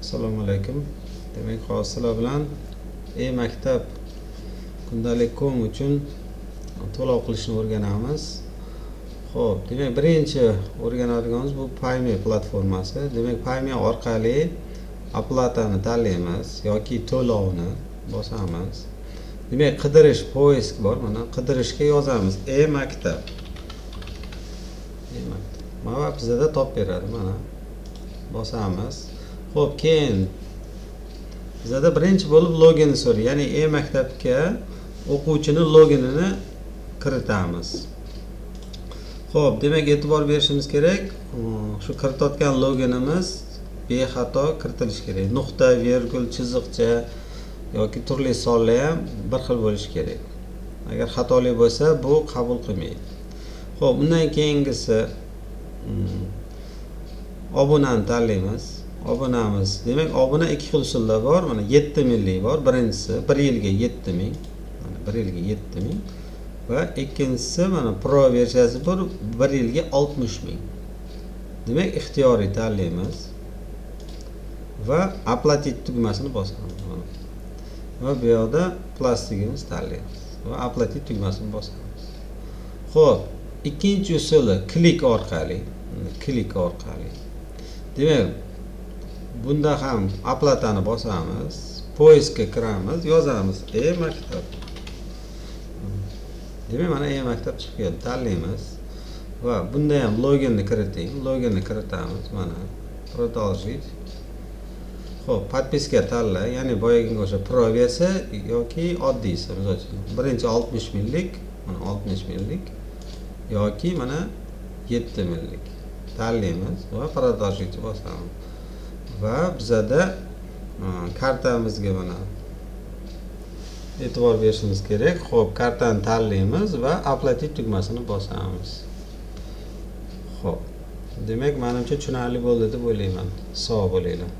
Assalomu alaykum. Demak, hozir sizlar bilan maktab kundalik.com uchun to'lov qilishni o'rganamiz. Xo'p, demak, birinchi o'rganadiganimiz bu Payme platformasi. Demak, Payme orqali oplatani tanlaymiz yoki to'lovni bosamiz. Demak, qidirish poisk bor. Mana qidirishga yozamiz maktab. Mana bizda topib beradi. Mana bosamiz. Xo'p, keyin bizda birinchi bo'lib login so'raydi. Ya'ni maktabga o'quvchining loginini kiritamiz. Xo'p, demak, e'tibor berishimiz kerak. Shu kiritayotgan loginimiz bexato kiritilishi kerak. Nuqta, virgul, chiziqcha yoki turli sonlar ham bir xil bo'lishi kerak. Agar xatoli bo'lsa, bu qabul qilmaydi. Xo'p, undan keyingisi obunani tanlaymiz. Obunamiz. Demak, obuna ikki xil usulda bor. Mana 7000lik bor. Birinchisi 1 yilga 7000. Mana 1 yilga 7000 va ikkinchisi mana Pro versiyasi bor, 1 yilga 60000. Demak, ixtiyoriy tanlaymiz va oplatit tugmasini bosamiz. Va bu yerda plastigimiz tanlaymiz va oplatit tugmasini bosamiz. Xo'p, ikkinchi usuli klik orqali. Demak, bunda ham oplatani bosamiz, poiskga kiramiz, yozamiz maktab. Demak, mana maktab chiqib keldi. Tanlaymiz va bunda ham loginni kiriting. Loginni kiritamiz. Mana продолжить. Xo'p, podpiska tanla, ya'ni boyagiga o'sha Pro versiya yoki oddiysi, misol uchun. Birinchi 60000lik, mana 60000lik yoki mana 7000lik tanlaymiz va продолжить bosamiz. Va bizada kartamizga mana e'tibor berishimiz kerak. Xo'p, kartani tanlaymiz va oplatit tugmasini bosamiz. Xo'p, demak, menimcha tushunarli bo'ldi deb o'ylayman. Sog' bo'linglar.